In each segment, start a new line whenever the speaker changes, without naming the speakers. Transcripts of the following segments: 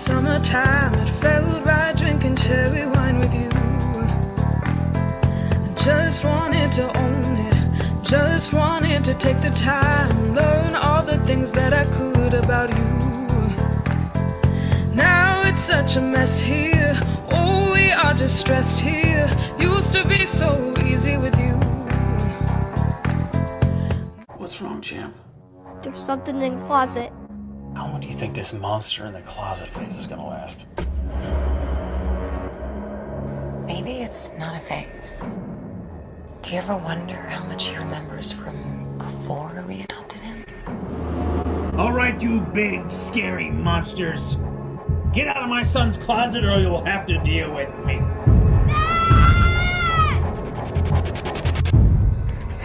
summertime, it felt right drinking cherry wine with you. Just wanted to own it, just wanted to take the time, learn all the things that I could about you. Now it's such a mess here, oh, we are distressed here. Used to be so easy with you.
What's wrong, champ?
There's something in the closet.
How long do you think this monster in the closet phase is gonna last?
Maybe it's not a phase. Do you ever wonder how much he remembers from before we adopted him?
All right, you big, scary monsters. Get out of my son's closet or you'll have to deal with me.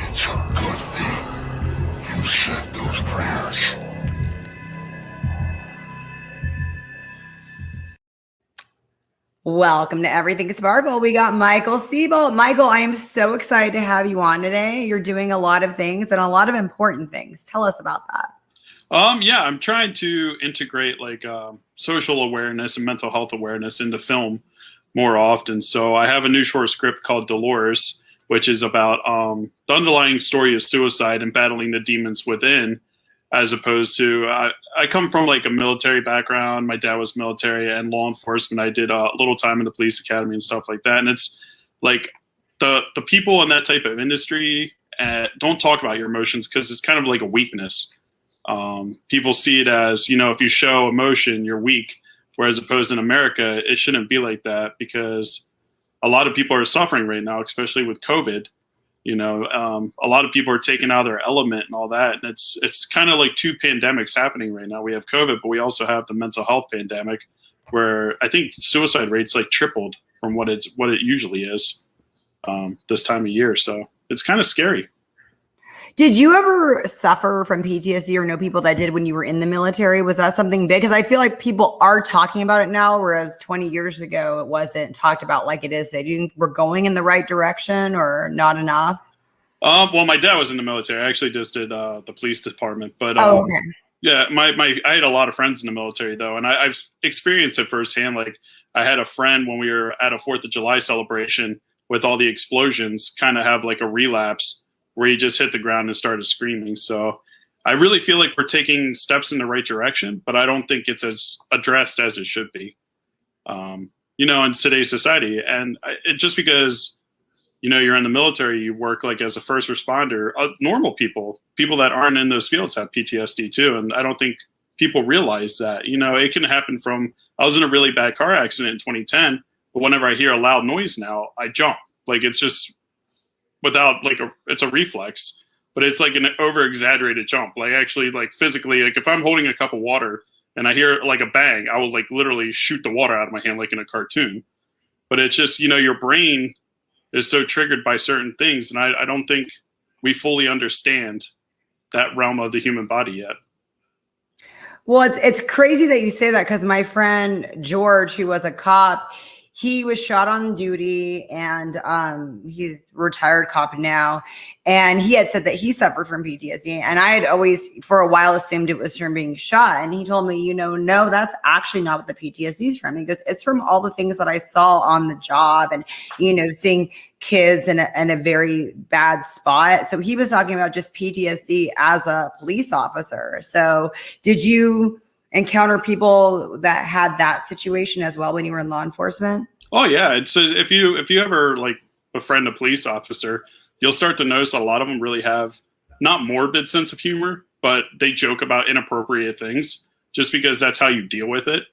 It's a good thing you said those prayers.
Welcome to Everything Sparkle. We got Michael Seabolt. Michael, I am so excited to have you on today. You're doing a lot of things and a lot of important things. Tell us about that.
Yeah, I'm trying to integrate social awareness and mental health awareness into film more often. So I have a new short script called Dolores, which is about the underlying story of suicide and battling the demons within, as opposed to I come from like a military background. My dad was military and law enforcement. I did a little time in the police academy and stuff like that. And it's like the people in that type of industry don't talk about your emotions because it's kind of like a weakness. People see it as, if you show emotion, you're weak. Whereas opposed in America, it shouldn't be like that because a lot of people are suffering right now, especially with COVID. A lot of people are taking out their element and all that. And it's kind of like two pandemics happening right now. We have COVID, but we also have the mental health pandemic where I think suicide rates like tripled from what it usually is this time of year. So it's kind of scary.
Did you ever suffer from PTSD or know people that did when you were in the military? Was that something big? Because I feel like people are talking about it now, whereas 20 years ago, it wasn't talked about like it is today. Do you think we're going in the right direction or not enough?
Well, my dad was in the military. I actually just did the police department. But
okay.
Yeah, I had a lot of friends in the military, though, and I've experienced it firsthand. Like I had a friend when we were at a 4th of July celebration with all the explosions kind of have like a relapse where he just hit the ground and started screaming. So I really feel like we're taking steps in the right direction, but I don't think it's as addressed as it should be, in today's society. And just because, you're in the military, you work like as a first responder, normal people that aren't in those fields have PTSD too. And I don't think people realize that, it can happen I was in a really bad car accident in 2010, but whenever I hear a loud noise now, I jump. Like it's just, without it's a reflex, but it's like an over exaggerated jump. Like actually like physically, like if I'm holding a cup of water and I hear like a bang, I will like literally shoot the water out of my hand, like in a cartoon. But it's just, your brain is so triggered by certain things. And I don't think we fully understand that realm of the human body yet.
Well, it's crazy that you say that because my friend George, who was a cop, he was shot on duty and he's retired cop now. And he had said that he suffered from PTSD. And I had always, for a while, assumed it was from being shot. And he told me, no, that's actually not what the PTSD is from. He goes, it's from all the things that I saw on the job and, seeing kids in a very bad spot. So he was talking about just PTSD as a police officer. So did you encounter people that had that situation as well when you were in law enforcement?
Oh yeah. It's if you ever like befriend a police officer, you'll start to notice a lot of them really have not morbid sense of humor, but they joke about inappropriate things just because that's how you deal with it.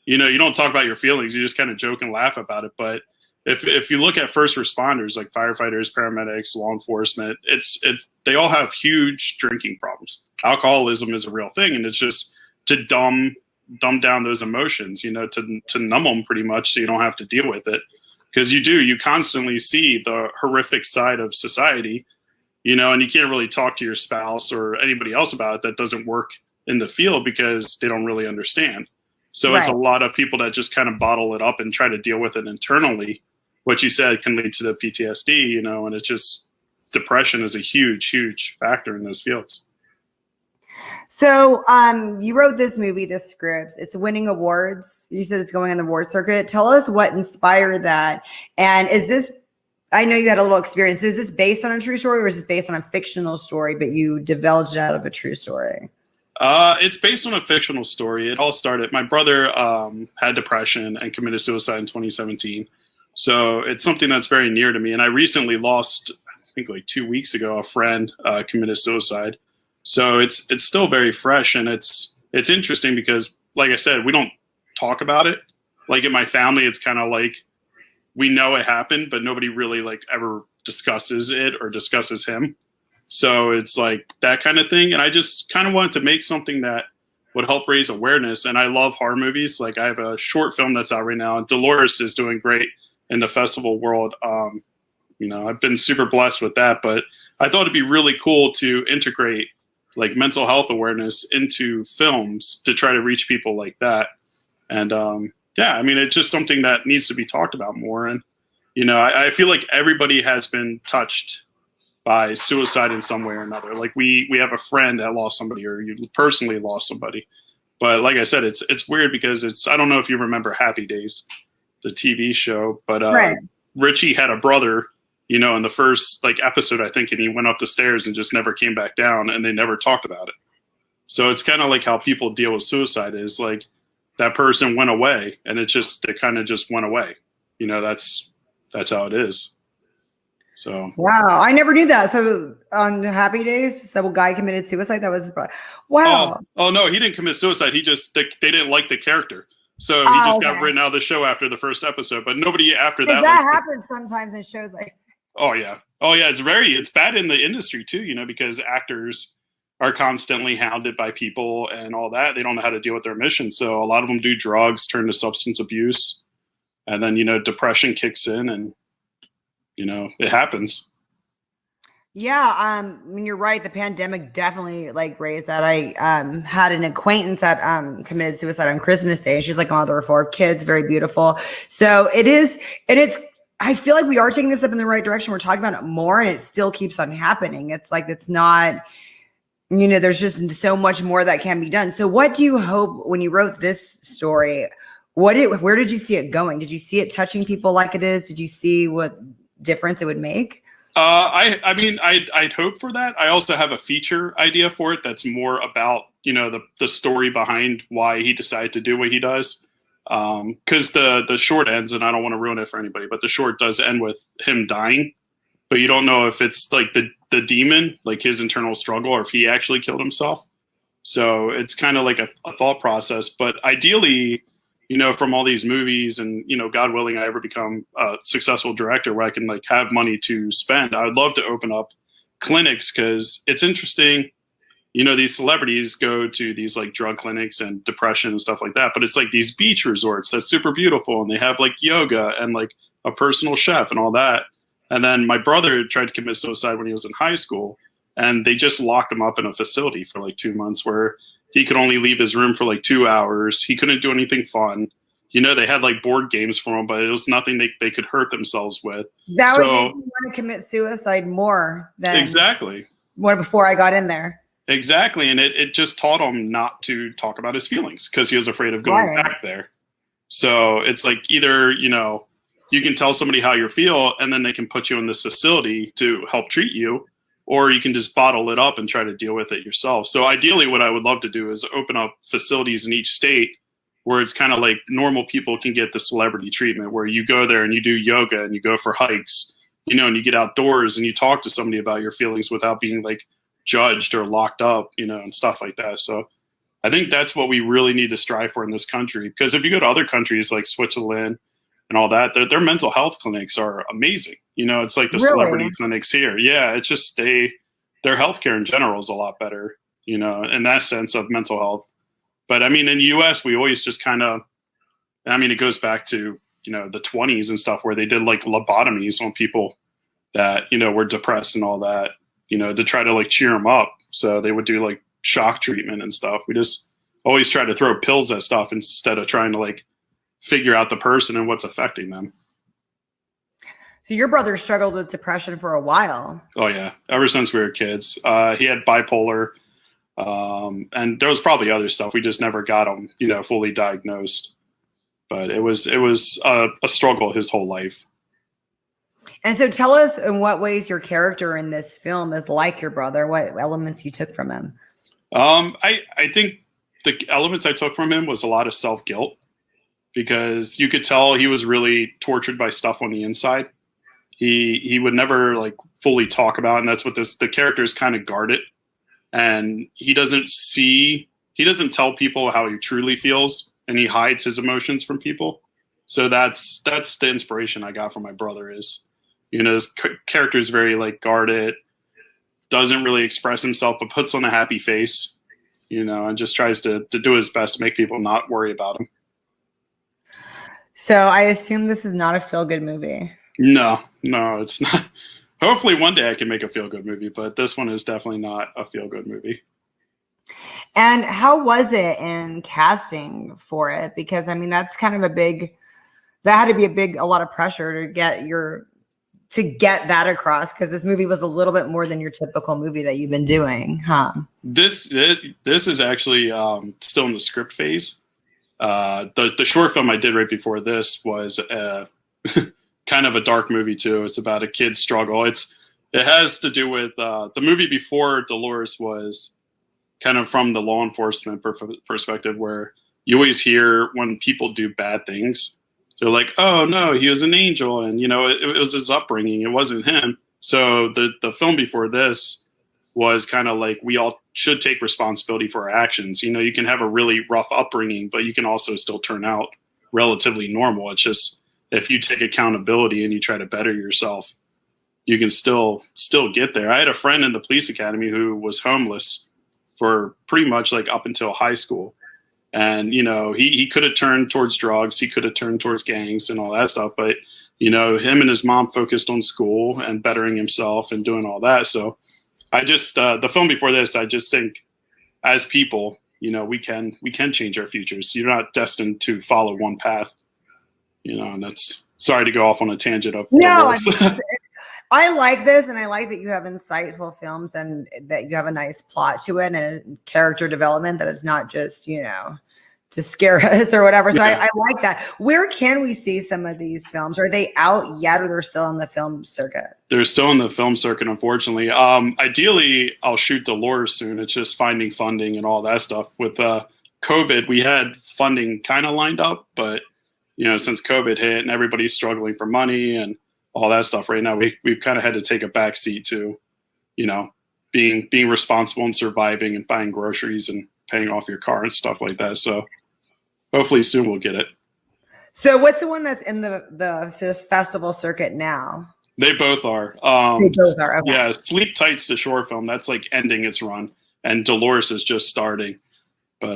You don't talk about your feelings. You just kind of joke and laugh about it. But if you look at first responders like firefighters, paramedics, law enforcement, they all have huge drinking problems. Alcoholism is a real thing. And it's just to dumb down those emotions, to numb them pretty much so you don't have to deal with it. Because you constantly see the horrific side of society, and you can't really talk to your spouse or anybody else about it that doesn't work in the field because they don't really understand. So It's a lot of people that just kind of bottle it up and try to deal with it internally. What you said can lead to the PTSD, and it's just depression is a huge, huge factor in those fields.
So, you wrote this movie, this script. It's winning awards. You said it's going on the award circuit. Tell us what inspired that. And is this, I know you had a little experience. Is this based on a true story or is this based on a fictional story, but you divulged it out of a true story?
It's based on a fictional story. It all started, my brother had depression and committed suicide in 2017. So it's something that's very near to me. And I recently lost, I think like 2 weeks ago, a friend committed suicide. So it's still very fresh. And it's interesting because, like I said, we don't talk about it. Like in my family, it's kind of like we know it happened, but nobody really like ever discusses it or discusses him. So it's like that kind of thing. And I just kind of wanted to make something that would help raise awareness. And I love horror movies. Like I have a short film that's out right now. Dolores is doing great in the festival world. I've been super blessed with that. But I thought it'd be really cool to integrate like mental health awareness into films to try to reach people like that. And it's just something that needs to be talked about more. And, I feel like everybody has been touched by suicide in some way or another. Like we have a friend that lost somebody, or you personally lost somebody. But like I said, it's weird because I don't know if you remember Happy Days, the TV show, but
Right.
Richie had a brother, in the first like episode, I think, and he went up the stairs and just never came back down, and they never talked about it. So it's kind of like how people deal with suicide is like that person went away and it kind of just went away. That's how it is. So
Wow, I never knew that. So on Happy Days, the guy committed suicide. That was wow.
Oh no, he didn't commit suicide. They didn't like the character, so he just got written out of the show after the first episode. But nobody after that.
That happens sometimes in shows like.
Oh yeah. It's bad in the industry too. Because actors are constantly hounded by people and all that. They don't know how to deal with their mission. So a lot of them do drugs, turn to substance abuse, and then depression kicks in and. It happens.
Yeah, you're right. The pandemic definitely like raised that. I had an acquaintance that committed suicide on Christmas Day. She's like a mother of 4 kids, very beautiful. So it's I feel like we are taking this up in the right direction. We're talking about it more, and it still keeps on happening. It's like it's not, there's just so much more that can be done. So what do you hope when you wrote this story? Where did you see it going? Did you see it touching people like it is? Did you see what difference it would make?
I'd hope for that. I also have a feature idea for it that's more about the story behind why he decided to do what he does. Because the short ends, and I don't want to ruin it for anybody, but the short does end with him dying, but you don't know if it's like the demon, like his internal struggle, or if he actually killed himself. So it's kind of like a thought process. But ideally, from all these movies and, God willing, I ever become a successful director where I can like have money to spend, I would love to open up clinics because it's interesting. These celebrities go to these like drug clinics and depression and stuff like that, but it's like these beach resorts that's super beautiful and they have like yoga and like a personal chef and all that. And then my brother tried to commit suicide when he was in high school, and they just locked him up in a facility for like 2 months where he could only leave his room for like 2 hours. He couldn't do anything fun. They had like board games for him, but it was nothing they could hurt themselves with.
That would make me want to commit suicide more than
exactly
before I got in there.
Exactly. And it just taught him not to talk about his feelings because he was afraid of going back there. So it's like either, you can tell somebody how you feel and then they can put you in this facility to help treat you, or you can just bottle it up and try to deal with it yourself. So ideally what I would love to do is open up facilities in each state where it's kind of like normal people can get the celebrity treatment, where you go there and you do yoga and you go for hikes, and you get outdoors and you talk to somebody about your feelings without being like judged or locked up, and stuff like that. So I think that's what we really need to strive for in this country. Because if you go to other countries like Switzerland and all that, their mental health clinics are amazing. It's like the celebrity clinics here. Yeah, it's just their healthcare in general is a lot better, in that sense of mental health. But in the US, we always just kind of, it goes back to, the 20s and stuff where they did like lobotomies on people that, were depressed and all that, to try to like cheer them up. So they would do like shock treatment and stuff. We just always try to throw pills at stuff instead of trying to like figure out the person and what's affecting them.
So your brother struggled with depression for a while.
Oh yeah. Ever since we were kids. He had bipolar. And there was probably other stuff. We just never got him, fully diagnosed. But it was a struggle his whole life.
And so tell us in what ways your character in this film is like your brother, what elements you took from him.
I think the elements I took from him was a lot of self-guilt, because you could tell he was really tortured by stuff on the inside. He would never like fully talk about it, and that's what the character is kind of guarded. And he doesn't tell people how he truly feels, and he hides his emotions from people. So that's the inspiration I got from my brother is, his character is very like guarded, doesn't really express himself, but puts on a happy face, and just tries to do his best to make people not worry about him.
So I assume this is not a feel-good movie.
No, it's not. Hopefully one day I can make a feel-good movie, but this one is definitely not a feel-good movie.
And how was it in casting for it? Because I mean, that's kind of that had to be a lot of pressure to get that across, because this movie was a little bit more than your typical movie that you've been doing, huh? This
is actually still in the script phase. The short film I did right before this was kind of a dark movie too. It's about a kid's struggle. It has to do with the movie before Dolores was kind of from the law enforcement perspective, where you always hear when people do bad things, they're like, oh no, he was an angel. And it was his upbringing. It wasn't him. So the film before this was kind of like, we all should take responsibility for our actions. You can have a really rough upbringing, but you can also still turn out relatively normal. It's just, if you take accountability and you try to better yourself, you can still get there. I had a friend in the police academy who was homeless for pretty much like up until high school. And, he could have turned towards drugs. He could have turned towards gangs and all that stuff. But, him and his mom focused on school and bettering himself and doing all that. So I just, the film before this, I just think as people, we can change our futures. You're not destined to follow one path, and that's, sorry to go off on a tangent of
no. I like this, and I like that you have insightful films and that you have a nice plot to it and character development, that it's not just, to scare us or whatever. So yeah. I like that. Where can we see some of these films? Are they out yet, or they're still in the film circuit? They're
still in the film circuit, unfortunately. Ideally, I'll shoot Dolores soon. It's just finding funding and all that stuff. With COVID, we had funding kind of lined up, but since COVID hit and everybody's struggling for money and all that stuff right now, we've kind of had to take a backseat to, being responsible and surviving and buying groceries and paying off your car and stuff like that. So hopefully soon we'll get it.
So what's the one that's in the festival circuit now?
They both are.
They both are. Okay.
Yeah, Sleep Tight's the short film. That's like ending its run. And Dolores is just starting. But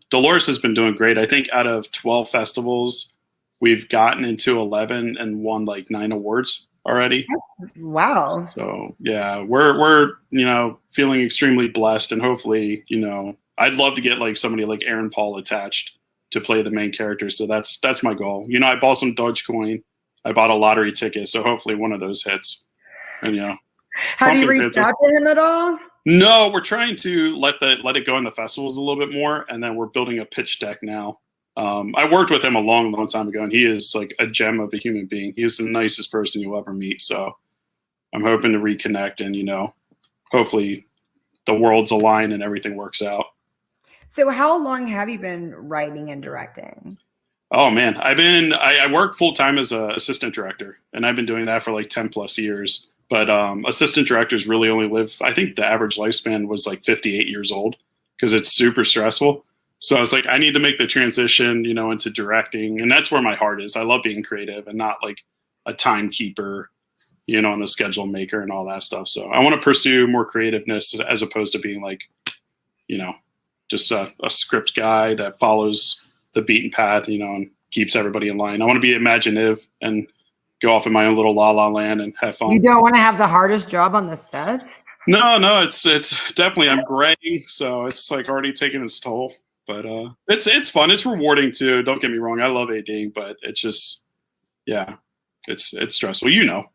Dolores has been doing great. I think out of 12 festivals, we've gotten into 11 and won like 9 awards already.
Wow.
So yeah, we're feeling extremely blessed, and hopefully, I'd love to get like somebody like Aaron Paul attached to play the main character. So that's my goal. I bought some Dogecoin. I bought a lottery ticket. So hopefully one of those hits. And
have you reached out to him at all?
No, we're trying to let it go in the festivals a little bit more, and then we're building a pitch deck now. I worked with him a long, long time ago, and he is like a gem of a human being. He's the nicest person you'll ever meet. So I'm hoping to reconnect, and hopefully the worlds align and everything works out.
So how long have you been writing and directing?
Oh man, I work full time as an assistant director, and I've been doing that for like 10 plus years. But assistant directors really only live, I think the average lifespan was like 58 years old, because it's super stressful. So I was like, I need to make the transition, into directing. And that's where my heart is. I love being creative and not like a timekeeper, and a schedule maker and all that stuff. So I want to pursue more creativeness as opposed to being like, just a script guy that follows the beaten path, and keeps everybody in line. I want to be imaginative and go off in my own little la la land and have fun.
You don't want to have the hardest job on the set?
No, it's definitely, I'm graying, so it's like already taking its toll. But it's fun. It's rewarding too. Don't get me wrong. I love ADing, but it's just, yeah, it's stressful.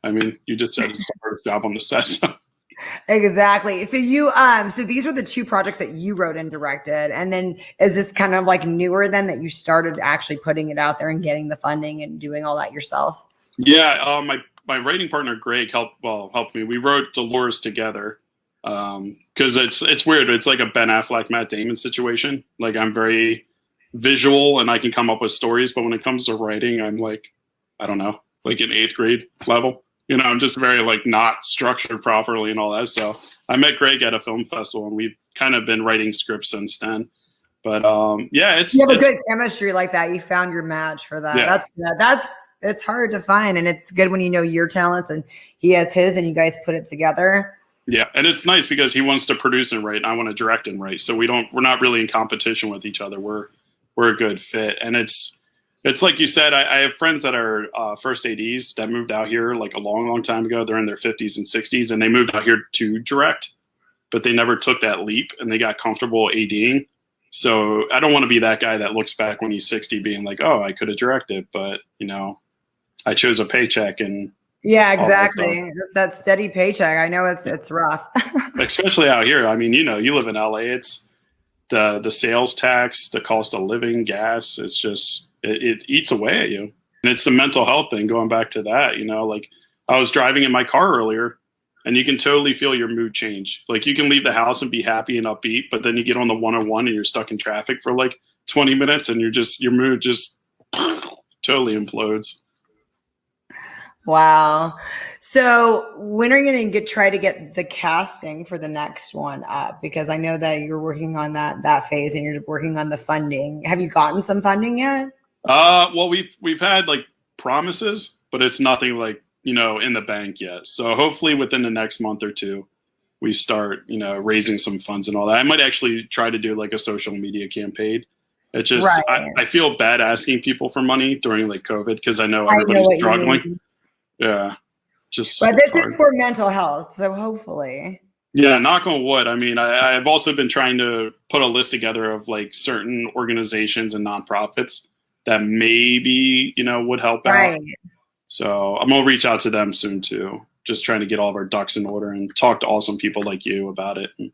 I mean, you just said it's the hardest job on the set. So.
Exactly. So so these are the two projects that you wrote and directed. And then is this kind of like newer then that you started actually putting it out there and getting the funding and doing all that yourself?
Yeah, my writing partner Greg helped me. We wrote Dolores together because it's weird. It's like a Ben Affleck, Matt Damon situation. Like I'm very visual and I can come up with stories, but when it comes to writing, I'm like, I don't know, like in 8th grade level. You know, I'm just very like not structured properly and all that stuff. I met Greg at a film festival and we've kind of been writing scripts since then. But yeah,
You have a good chemistry like that. You found your match for that.
Yeah.
That's it's hard to find, and it's good when you know your talents and he has his, and you guys put it together.
Yeah, and it's nice because he wants to produce and write, and I want to direct and write. So we're not really in competition with each other. We're a good fit, and it's like you said. I have friends that are first ADs that moved out here like a long time ago. They're in their 50s and 60s, and they moved out here to direct, but they never took that leap, and they got comfortable ADing. So I don't want to be that guy that looks back when he's 60 being like, oh, I could have directed, but you know, I chose a paycheck and
yeah, exactly. That steady paycheck. I know it's rough.
Especially out here. I mean, you know, you live in LA, it's the sales tax, the cost of living, gas, it's just it eats away at you. And it's a mental health thing going back to that, you know, like I was driving in my car earlier and you can totally feel your mood change. Like you can leave the house and be happy and upbeat, but then you get on the 101 and you're stuck in traffic for like 20 minutes and your mood just totally implodes.
Wow. So when are you going to try to get the casting for the next one up? Because I know that you're working on that phase and you're working on the funding. Have you gotten some funding yet?
Well, we've had like promises, but it's nothing like, you know, in the bank yet. So hopefully within the next month or two, we start, you know, raising some funds and all that. I might actually try to do like a social media campaign. It's just, right. I feel bad asking people for money during like COVID because I know everybody's struggling. Yeah.
But this is for mental health. So hopefully.
Yeah. Knock on wood. I mean, I've also been trying to put a list together of like certain organizations and nonprofits that maybe, you know, would help out. So I'm going to reach out to them soon too. Just trying to get all of our ducks in order and talk to awesome people like you about it and,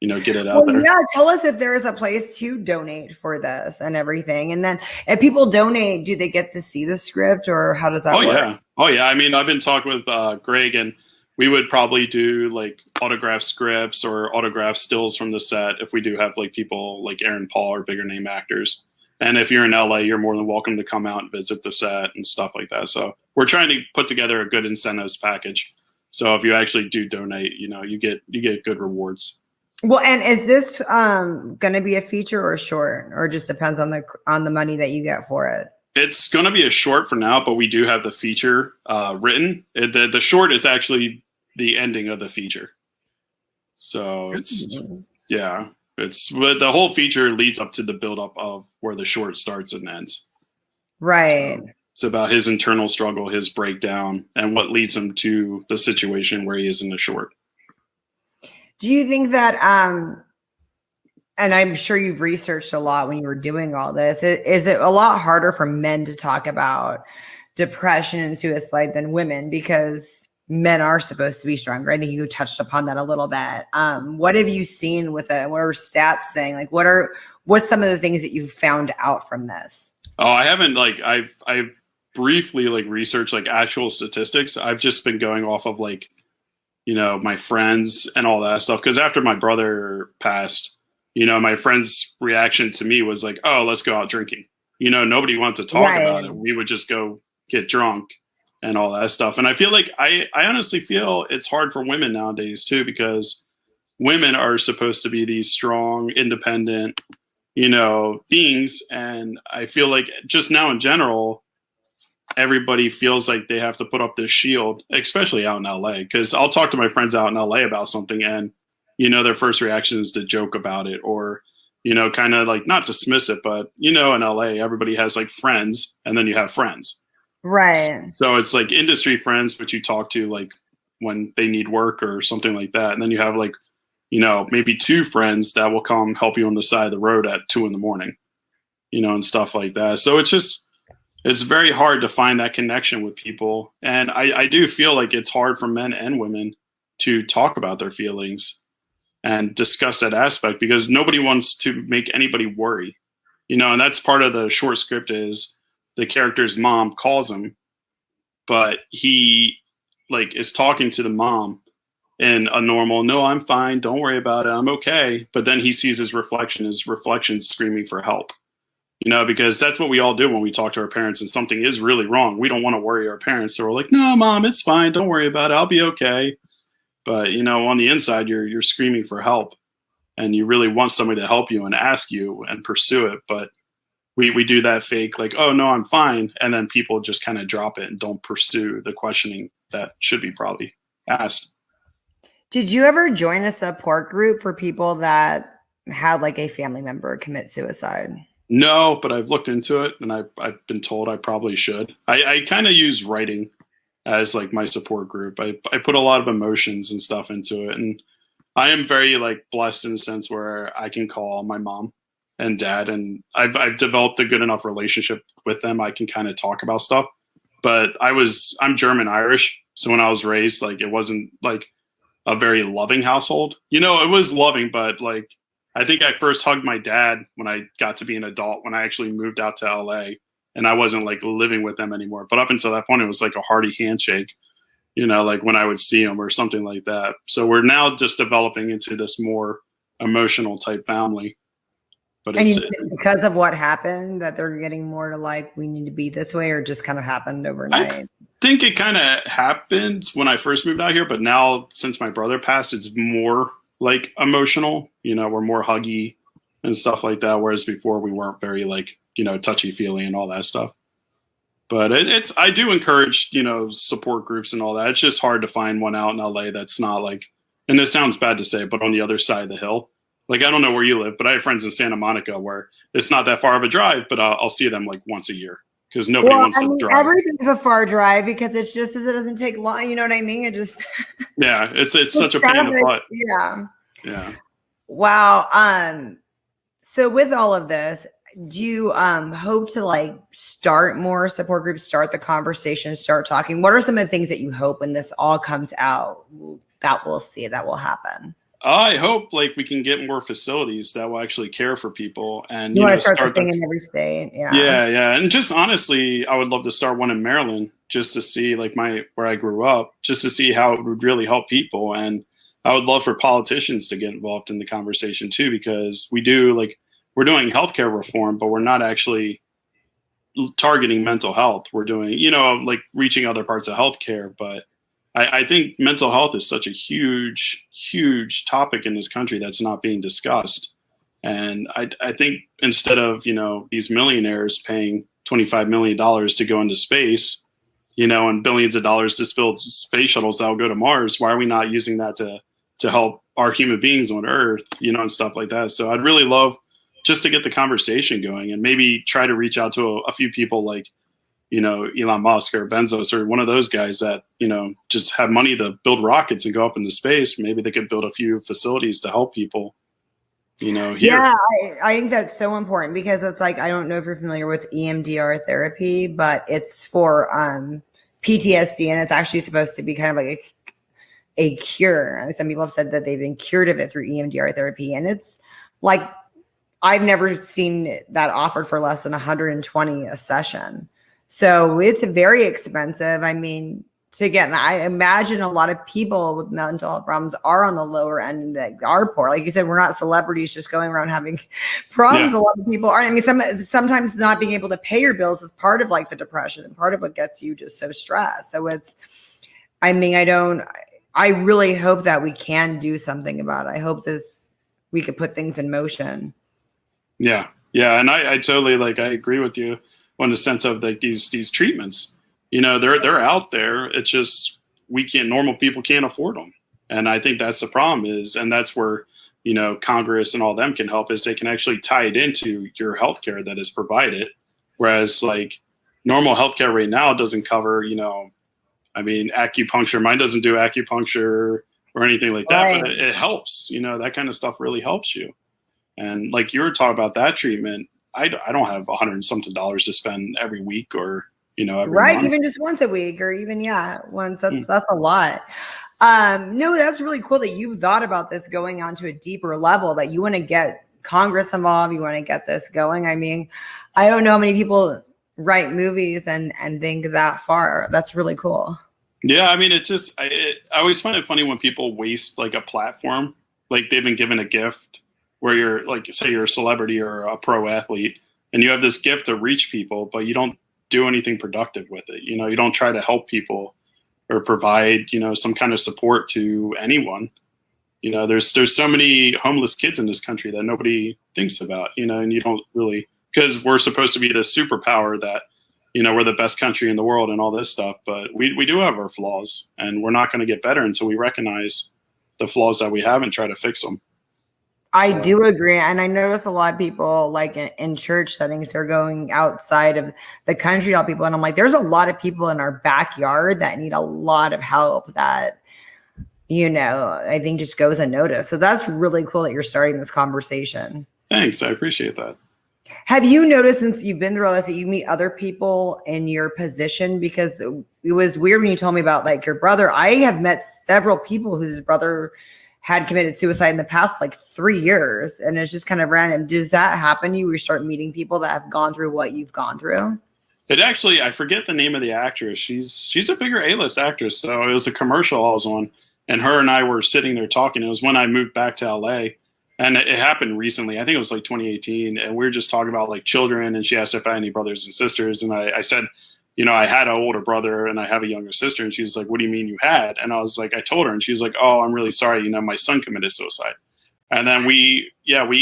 you know, get it out there.
Yeah, tell us if there's a place to donate for this and everything. And then if people donate, do they get to see the script or how does that work?
Oh, yeah. I mean, I've been talking with Greg and we would probably do like autograph scripts or autograph stills from the set if we do have like people like Aaron Paul or bigger name actors. And if you're in LA, you're more than welcome to come out and visit the set and stuff like that. So we're trying to put together a good incentives package. So if you actually do donate, you know, you get good rewards.
Well, and is this going to be a feature or a short, or just depends on the money that you get for it?
It's going to be a short for now, but we do have the feature written. The short is actually the ending of the feature. So it's the whole feature leads up to the buildup of where the short starts and ends.
Right.
So it's about his internal struggle, his breakdown, and what leads him to the situation where he is in the short.
Do you think that, and I'm sure you've researched a lot when you were doing all this, is it a lot harder for men to talk about depression and suicide than women because men are supposed to be stronger? I think you touched upon that a little bit. What have you seen with it? What are stats saying? Like, what's some of the things that you've found out from this?
Oh, I haven't I've briefly researched actual statistics. I've just been going off of you know, my friends and all that stuff. Because after my brother passed, you know, my friend's reaction to me was like, oh, let's go out drinking. You know, nobody wanted to talk about it. We would just go get drunk and all that stuff. And I feel like I honestly feel it's hard for women nowadays too, because women are supposed to be these strong, independent, you know, beings. And I feel like just now in general, everybody feels like they have to put up this shield, especially out in LA. Because I'll talk to my friends out in LA about something and, you know, their first reaction is to joke about it or, you know, kind of not dismiss it. But, you know, in LA, everybody has friends and then you have friends.
Right.
So it's industry friends, but you talk to when they need work or something like that. And then you have you know, maybe two friends that will come help you on the side of the road at 2 a.m, you know, and stuff like that. So it's very hard to find that connection with people. And I do feel like it's hard for men and women to talk about their feelings and discuss that aspect, because nobody wants to make anybody worry, and that's part of the short script is the character's mom calls him, but he like is talking to the mom in a normal, no, I'm fine, don't worry about it, I'm okay. But then he sees his reflection screaming for help, because that's what we all do when we talk to our parents and something is really wrong. We don't want to worry our parents. So we're like, no, mom, it's fine, don't worry about it, I'll be okay. But, on the inside, you're screaming for help, and you really want somebody to help you and ask you and pursue it. But we do that fake, like, oh, no, I'm fine. And then people just kind of drop it and don't pursue the questioning that should be probably asked.
Did you ever join a support group for people that had like a family member commit suicide?
No, but I've looked into it, and I've been told I probably should. I kind of use writing as like my support group. I put a lot of emotions and stuff into it, and I am very like blessed in a sense where I can call my mom and dad, and I've developed a good enough relationship with them. I can kind of talk about stuff. But I'm German Irish, so when I was raised, like, it wasn't like a very loving household. It was loving, but like I think I first hugged my dad when I got to be an adult, when I actually moved out to LA. And I wasn't like living with them anymore. But up until that point, it was like a hearty handshake, like when I would see them or something like that. So we're now just developing into this more emotional type family. But it's
because of what happened that they're getting more to like, we need to be this way, or just kind of happened overnight?
I think it kind of happened when I first moved out here. But now, since my brother passed, it's more like emotional. We're more huggy and stuff like that. Whereas before we weren't very like, touchy feely and all that stuff. But I do encourage, support groups and all that. It's just hard to find one out in LA that's not like, and this sounds bad to say, but on the other side of the hill. Like, I don't know where you live, but I have friends in Santa Monica where it's not that far of a drive, but I'll see them like once a year because nobody wants to drive.
Everything's a far drive because it's just as it doesn't take long. You know what I mean? It just
yeah, it's such a pain in the butt.
Yeah. Wow. So with all of this, do you hope to like start more support groups, start the conversation, start talking? What are some of the things that you hope when this all comes out that we'll see, that will happen?
I hope like we can get more facilities that will actually care for people, and
you want to start the thing in every state.
Yeah. And just honestly, I would love to start one in Maryland just to see like where I grew up, just to see how it would really help people. And I would love for politicians to get involved in the conversation too, because we're doing healthcare reform, but we're not actually targeting mental health. We're doing, like reaching other parts of healthcare. But I think mental health is such a huge, huge topic in this country that's not being discussed. And I think instead of, these millionaires paying $25 million to go into space, and billions of dollars to build space shuttles that will go to Mars, why are we not using that to help our human beings on Earth, and stuff like that? So I'd really love just to get the conversation going and maybe try to reach out to a few people like, Elon Musk or Bezos or one of those guys that, just have money to build rockets and go up into space. Maybe they could build a few facilities to help people, here.
Yeah, I think that's so important because it's like, I don't know if you're familiar with EMDR therapy, but it's for PTSD, and it's actually supposed to be kind of like a cure. Some people have said that they've been cured of it through EMDR therapy. And it's like, I've never seen that offered for less than $120 a session. So it's very expensive. I mean, to get, and I imagine a lot of people with mental health problems are on the lower end that are poor. Like you said, we're not celebrities just going around having problems. Yeah. A lot of people are. I mean, sometimes not being able to pay your bills is part of like the depression and part of what gets you just so stressed. So I really hope that we can do something about it. I hope we could put things in motion.
Yeah. Yeah. And I totally I agree with you in the sense of like these treatments, they're out there. It's just, normal people can't afford them. And I think that's the problem and that's where, Congress and all them can help, is they can actually tie it into your healthcare that is provided. Whereas like normal healthcare right now doesn't cover, acupuncture. Mine doesn't do acupuncture or anything like that, right. But it helps, that kind of stuff really helps you. And like you were talking about that treatment, I don't have $100 and something to spend every week or, every
right.
month.
Even just once a week or even, once, that's a lot. No, that's really cool that you've thought about this going on to a deeper level, that you want to get Congress involved, you want to get this going. I mean, I don't know how many people write movies and think that far. That's really cool.
Yeah, I mean, it's just I always find it funny when people waste like a platform, like they've been given a gift where you're like, say you're a celebrity or a pro athlete, and you have this gift to reach people, but you don't do anything productive with it. You know, you don't try to help people or provide, you know, some kind of support to anyone. You know, there's so many homeless kids in this country that nobody thinks about, you know, and you don't really, because we're supposed to be the superpower that, you know, we're the best country in the world and all this stuff, but we do have our flaws, and we're not going to get better until we recognize the flaws that we have and try to fix them.
I do agree. And I notice a lot of people like in church settings, they're going outside of the country to help people. And I'm like, there's a lot of people in our backyard that need a lot of help that, you know, I think just goes unnoticed. So that's really cool that you're starting this conversation.
Thanks. I appreciate that.
Have you noticed since you've been through all this that you meet other people in your position? Because it was weird when you told me about like your brother. I have met several people whose brother had committed suicide in the past like 3 years, and it's just kind of random. Does that happen to you? You start meeting people that have gone through what you've gone through?
It actually, I forget the name of the actress. She's a bigger A-list actress. So it was a commercial I was on, and her and I were sitting there talking. It was when I moved back to LA. And it happened recently. I think it was like 2018. And we were just talking about like children. And she asked if I had any brothers and sisters. And I said, you know, I had an older brother and I have a younger sister. And she was like, what do you mean you had? And I was like, I told her. And she was like, oh, I'm really sorry. You know, my son committed suicide. And then we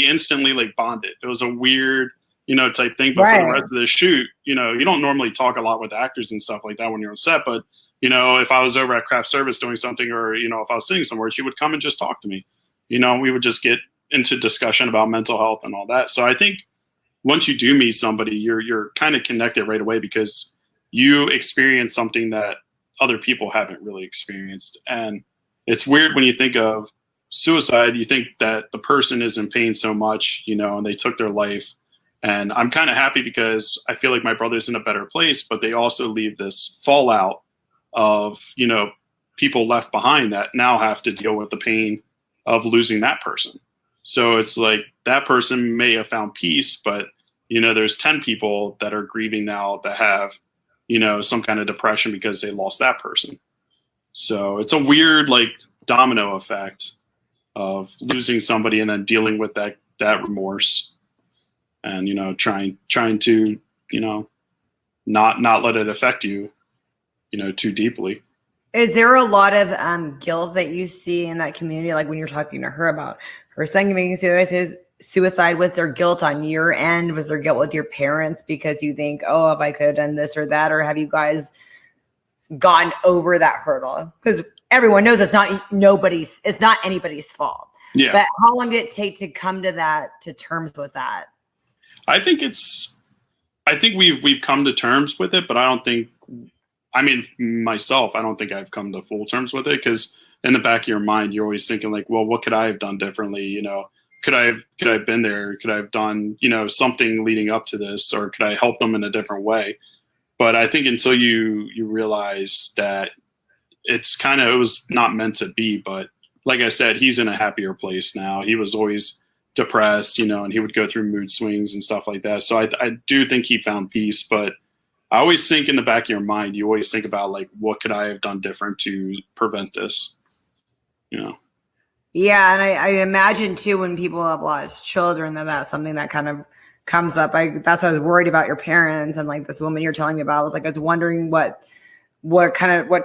instantly like bonded. It was a weird, you know, type thing. But for the rest of the shoot, you know, you don't normally talk a lot with actors and stuff like that when you're on set. But, you know, if I was over at craft service doing something, or, you know, if I was sitting somewhere, she would come and just talk to me. You know, we would just get into discussion about mental health and all that. So I think once you do meet somebody, you're kind of connected right away because you experience something that other people haven't really experienced. And it's weird when you think of suicide, you think that the person is in pain so much, you know, and they took their life. And I'm kind of happy because I feel like my brother's in a better place, but they also leave this fallout of, you know, people left behind that now have to deal with the pain of losing that person. So it's like that person may have found peace, but, you know, there's 10 people that are grieving now that have, you know, some kind of depression because they lost that person. So it's a weird, like, domino effect of losing somebody and then dealing with that remorse and, you know, trying to, you know, not let it affect you, you know, too deeply.
Is there a lot of guilt that you see in that community? Like when you're talking to her about her son committing suicide, was there guilt on your end? Was there guilt with your parents because you think, oh, if I could have done this or that? Or have you guys gone over that hurdle? Because everyone knows it's not anybody's fault.
Yeah.
But how long did it take to come to terms with that?
I think we've come to terms with it, but I don't think, I mean, myself, I don't think I've come to full terms with it because in the back of your mind, you're always thinking like, well, what could I have done differently? You know, could I have been there? Could I have done, you know, something leading up to this, or could I help them in a different way? But I think until you realize that it was not meant to be, but like I said, he's in a happier place now. He was always depressed, you know, and he would go through mood swings and stuff like that. So I do think he found peace, but I always think in the back of your mind, you always think about like, what could I have done different to prevent this? You know?
Yeah. And I imagine too, when people have lost children, that's something that kind of comes up. That's why I was worried about your parents and like this woman you're telling me about. I was wondering what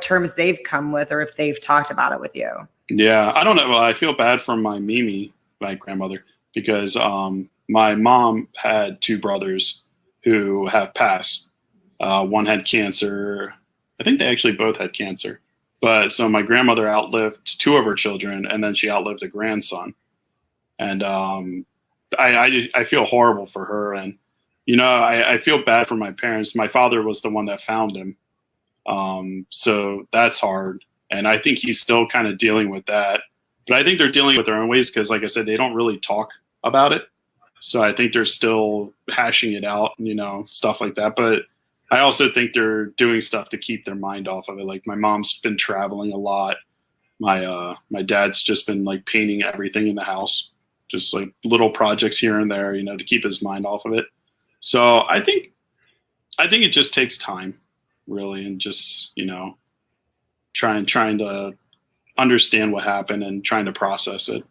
terms they've come with, or if they've talked about it with you. Yeah.
I don't know. Well, I feel bad for my Mimi, my grandmother, because my mom had 2 brothers who have passed. One had cancer. I think they actually both had cancer. But so my grandmother outlived 2 of her children, and then she outlived a grandson. And I feel horrible for her. And, you know, I feel bad for my parents. My father was the one that found him. So that's hard. And I think he's still kind of dealing with that. But I think they're dealing with their own ways because, like I said, they don't really talk about it. So I think they're still hashing it out, you know, stuff like that. But I also think they're doing stuff to keep their mind off of it. Like my mom's been traveling a lot, my dad's just been like painting everything in the house, just like little projects here and there, to keep his mind off of it. So I think it just takes time, really, and just trying to understand what happened and trying to process it.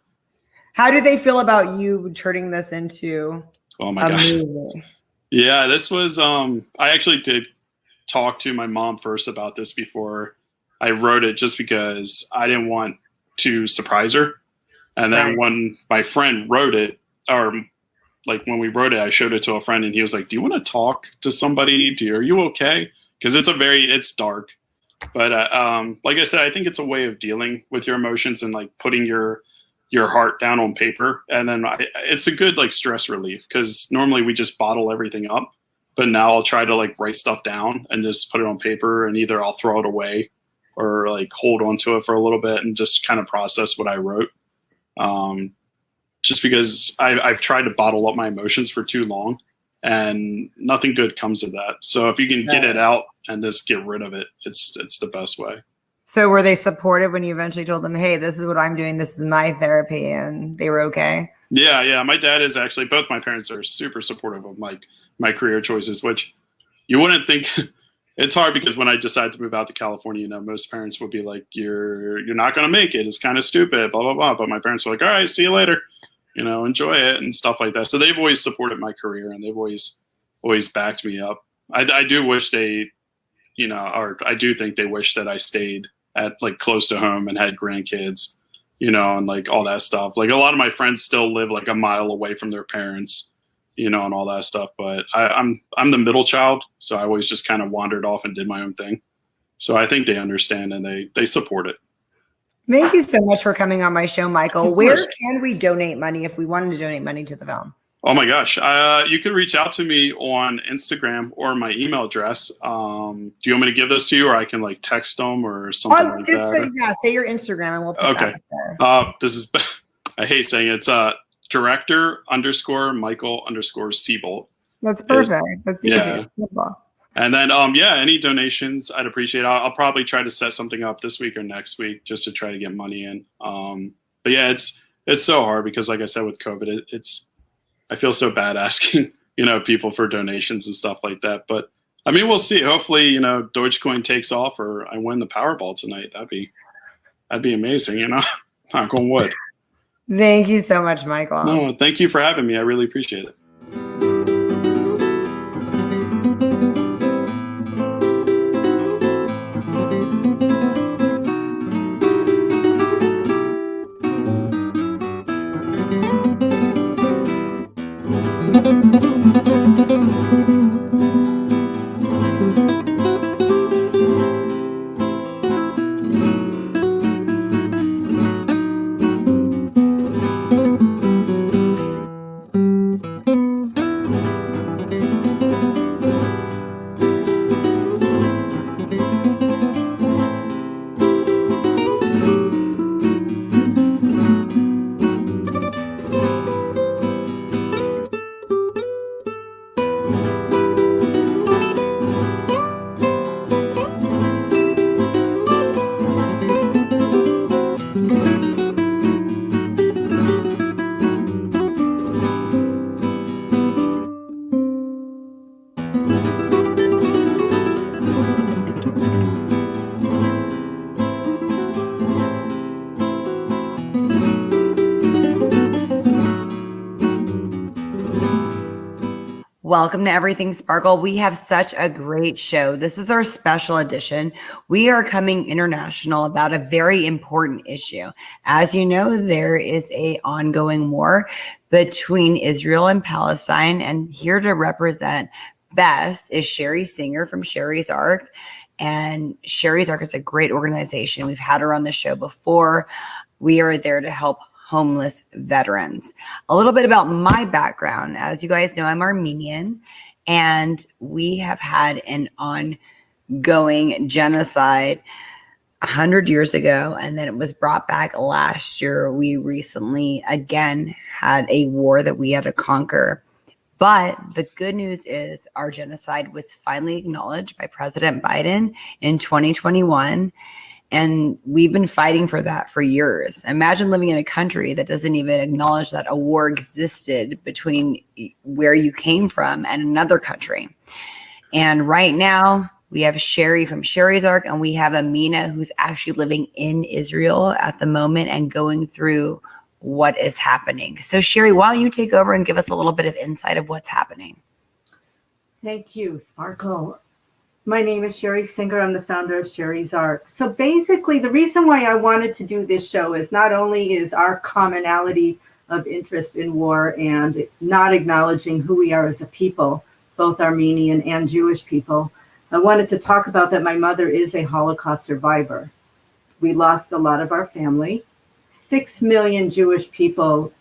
How do they feel about you turning this into
Oh my gosh.
movie?
Yeah, this was I actually did talk to my mom first about this before I wrote it, just because I didn't want to surprise her. And then
Right.
when my friend wrote it, or like when we wrote it, I showed it to a friend and he was like, "Do you want to talk to somebody? Are you okay?" Because it's dark. But like I said, I think it's a way of dealing with your emotions and like putting your heart down on paper. And then it's a good like stress relief, because normally we just bottle everything up. But now I'll try to like write stuff down and just put it on paper, and either I'll throw it away or like hold on to it for a little bit and just kind of process what I wrote. Just because I've tried to bottle up my emotions for too long, and nothing good comes of that. So if you can get it out and just get rid of it, it's the best way.
So were they supportive when you eventually told them, "Hey, this is what I'm doing. This is my therapy," and they were okay?
Yeah. My dad is actually, both my parents are super supportive of my career choices, which you wouldn't think. It's hard because when I decided to move out to California, most parents would be like, you're not going to make it. It's kind of stupid, blah, blah, blah. But my parents were like, all right, see you later, enjoy it and stuff like that. So they've always supported my career, and they've always backed me up. I do wish they, or I do think they wish that I stayed at like close to home and had grandkids, and like all that stuff. Like a lot of my friends still live like a mile away from their parents, and all that stuff. But I'm the middle child, so I always just kind of wandered off and did my own thing. So I think they understand and they support it.
Thank you so much for coming on my show, Michael. Where can we donate money if we wanted to donate money to the film?
Oh my gosh. You can reach out to me on Instagram or my email address. Do you want me to give this to you, or I can like text them or something like that?
Say your Instagram and we'll put that there.
This is, I hate saying it. It's director_Michael_Seabolt.
That's perfect. That's easy.
Yeah. And then, any donations I'd appreciate. I'll probably try to set something up this week or next week just to try to get money in. But yeah, it's so hard because, like I said, with COVID, I feel so bad asking, people for donations and stuff like that. But I mean, we'll see. Hopefully, Dogecoin takes off, or I win the Powerball tonight. That'd be amazing, knock on wood.
Thank you so much, Michael.
No, thank you for having me. I really appreciate it.
Welcome to Everything Sparkle. We have such a great show. This is our special edition. We are coming international about a very important issue. As you know, there is an ongoing war between Israel and Palestine, and here to represent Bess is Sherry Singer from Sherry's Arc. And Sherry's Arc is a great organization. We've had her on the show before. We are there to help homeless veterans. A little bit about my background. As you guys know, I'm Armenian, and we have had an ongoing genocide 100 years ago, and then it was brought back last year. We recently again had a war that we had to conquer. But the good news is our genocide was finally acknowledged by President Biden in 2021. And we've been fighting for that for years. Imagine living in a country that doesn't even acknowledge that a war existed between where you came from and another country. And right now we have Sherry from Sherry's Arc, and we have Amina, who's actually living in Israel at the moment and going through what is happening. So Sherry, why don't you take over and give us a little bit of insight of what's happening?
Thank you, Sparkle. My name is Sherry Singer. I'm the founder of Sherry's Arc. So basically, the reason why I wanted to do this show is not only is our commonality of interest in war and not acknowledging who we are as a people, both Armenian and Jewish people, I wanted to talk about that my mother is a Holocaust survivor. We lost a lot of our family. 6 million Jewish people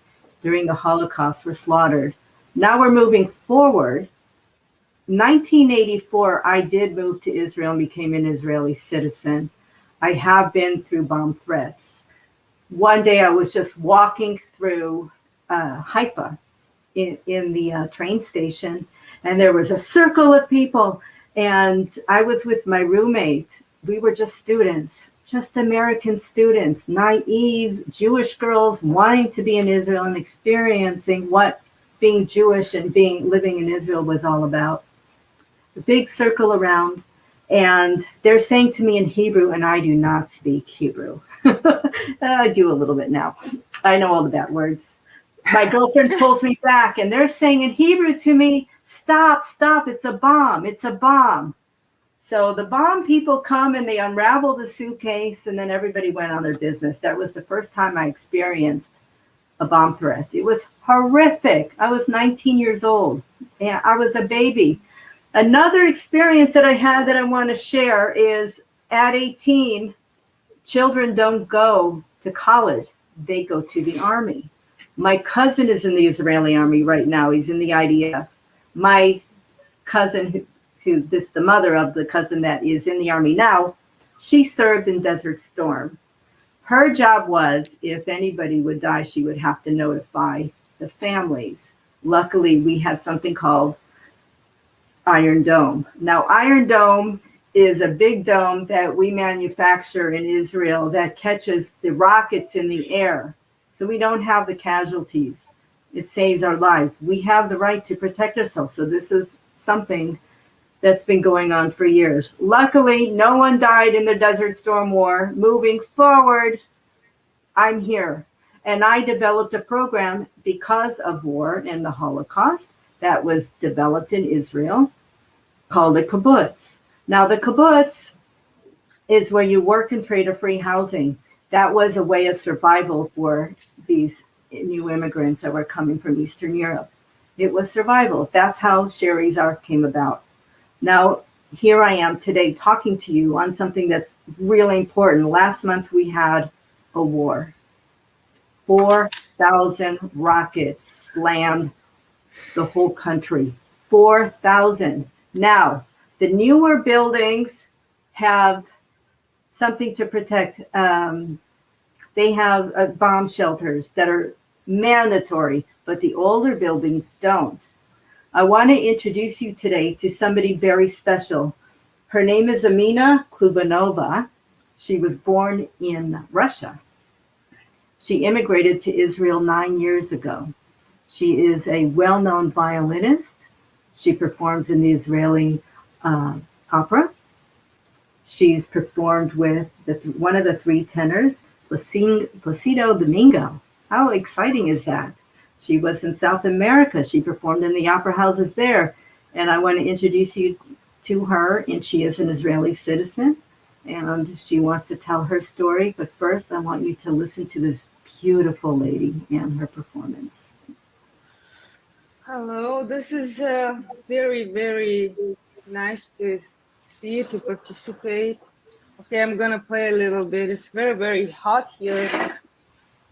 during the Holocaust were slaughtered. Now we're moving forward. 1984, I did move to Israel and became an Israeli citizen. I have been through bomb threats. One day I was just walking through Haifa in the train station, and there was a circle of people, and I was with my roommate. We were just students, just American students, naive Jewish girls wanting to be in Israel and experiencing what being Jewish and living in Israel was all about. A big circle around, and they're saying to me in Hebrew, and I do not speak Hebrew. I do a little bit now. I know all the bad words. My girlfriend pulls me back, and they're saying in Hebrew to me, stop, it's a bomb, it's a bomb. So the bomb people come and they unravel the suitcase, and then everybody went on their business. That was the first time I experienced a bomb threat. It was horrific. I was 19 years old, and I was a baby. Another experience that I had that I want to share is at 18, children don't go to college. They go to the army. My cousin is in the Israeli army right now. He's in the IDF. My cousin, the mother of the cousin that is in the army now, she served in Desert Storm. Her job was, if anybody would die, she would have to notify the families. Luckily, we had something called Iron Dome. Now, Iron Dome is a big dome that we manufacture in Israel that catches the rockets in the air. So we don't have the casualties. It saves our lives. We have the right to protect ourselves. So this is something that's been going on for years. Luckily, no one died in the Desert Storm War. Moving forward, I'm here. And I developed a program because of war and the Holocaust that was developed in Israel called the kibbutz. Now, the kibbutz is where you work and trade a free housing. That was a way of survival for these new immigrants that were coming from Eastern Europe. It was survival. That's how Sherry's Arc came about. Now, here I am today talking to you on something that's really important. Last month, we had a war. 4,000 rockets slammed the whole country. 4,000. Now, the newer buildings have something to protect. They have bomb shelters that are mandatory, but the older buildings don't. I want to introduce you today to somebody very special. Her name is Amina Kublanova. She was born in Russia. She immigrated to Israel 9 years ago. She is a well-known violinist. She performs in the Israeli opera. She's performed with one of the three tenors, Placido Domingo. How exciting is that? She was in South America. She performed in the opera houses there. And I want to introduce you to her. And she is an Israeli citizen. And she wants to tell her story. But first, I want you to listen to this beautiful lady and her performance.
Hello, this is very, very nice to see you, to participate. Okay, I'm gonna play a little bit. It's very, very hot here.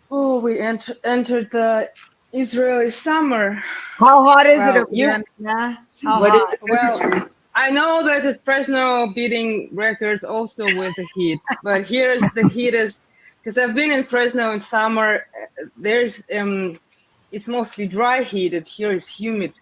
Oh, we entered the Israeli summer.
How hot is it over there, Amina? How hot?
Well, I know that at Fresno beating records also with the heat, but here the heat is, because I've been in Fresno in summer, there's it's mostly dry heat, and here is humid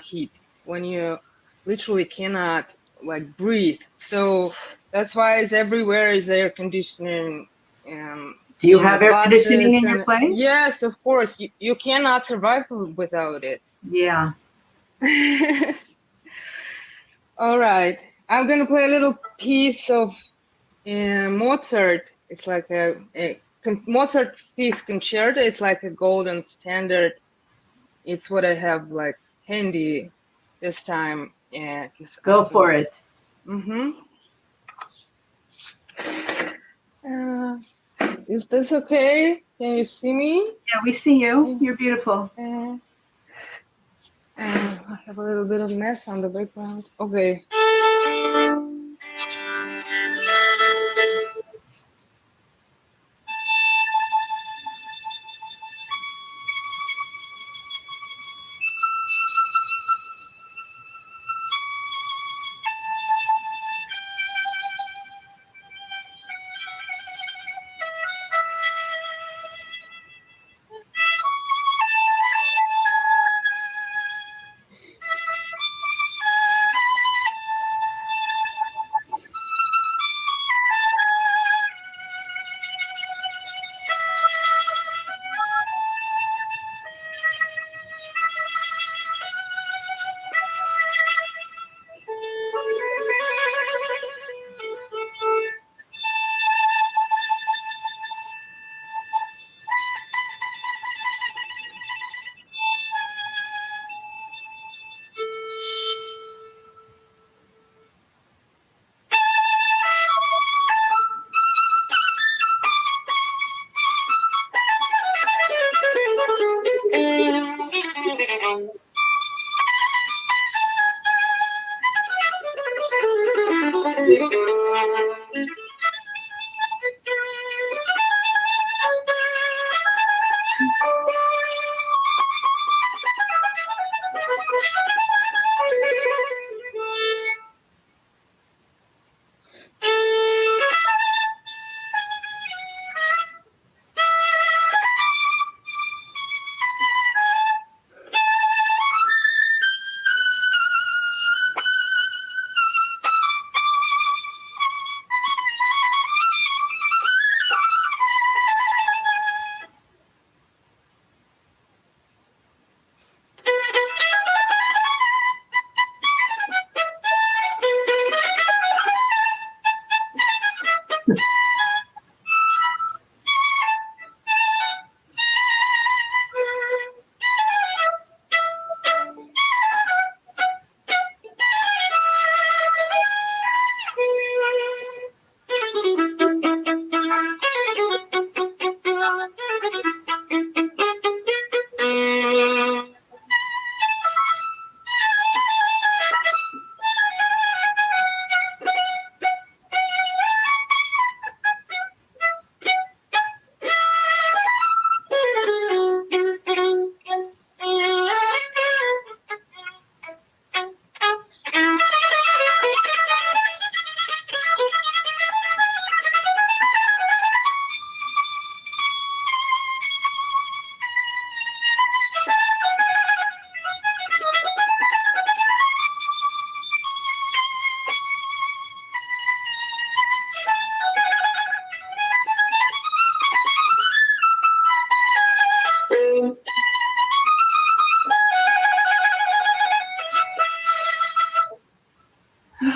heat when you literally cannot like breathe. So That's why it's everywhere is air conditioning.
Do you
in
have
the
air conditioning
buses
in your place?
Yes, of course. You cannot survive without it.
Yeah.
All right. I'm gonna play a little piece of Mozart. It's like a Mozart Fifth Concerto. It's like a golden standard. It's what I have like handy this time. Yeah.
Go for it.
Mm-hmm. Is this okay? Can you see me?
Yeah, we see you. You're beautiful.
I have a little bit of mess on the background. Okay.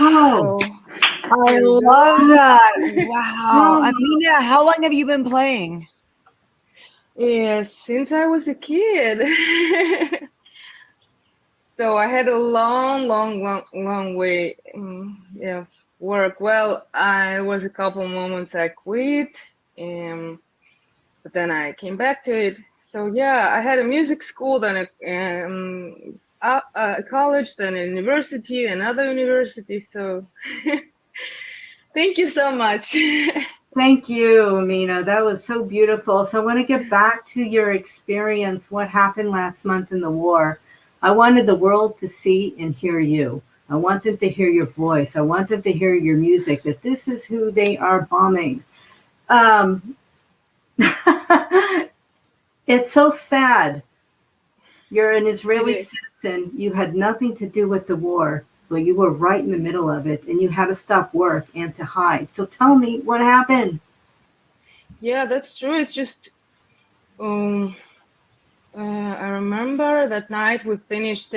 Wow. I love that. Wow. Amina, how long have you been playing?
Yeah, since I was a kid. So I had a long way, yeah, work. Well, I was a couple moments I quit, but then I came back to it. So yeah, I had a music school, then a college, then a university, another university. So thank you so much.
Thank you, Amina. That was so beautiful. So I want to get back to your experience, what happened last month in the war. I wanted the world to see and hear you. I want them to hear your voice. I want them to hear your music, that this is who they are bombing. It's so sad. You're an Israeli citizen. You had nothing to do with the war. Well, you were right in the middle of it, and you had to stop work and to hide. So tell me what happened.
Yeah, that's true. It's just, I remember that night we finished,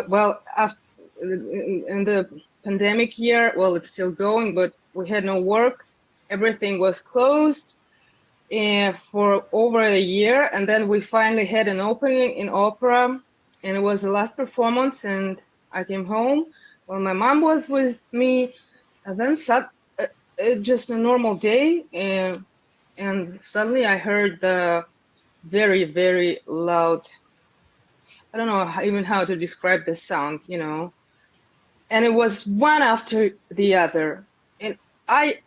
well, after, in the pandemic year, well, it's still going, but we had no work. Everything was closed for over a year. And then we finally had an opening in opera, and it was the last performance, and I came home. Well, my mom was with me, and then just a normal day, and suddenly I heard the very, very loud, I don't know even how to describe the sound, you know, and it was one after the other. And I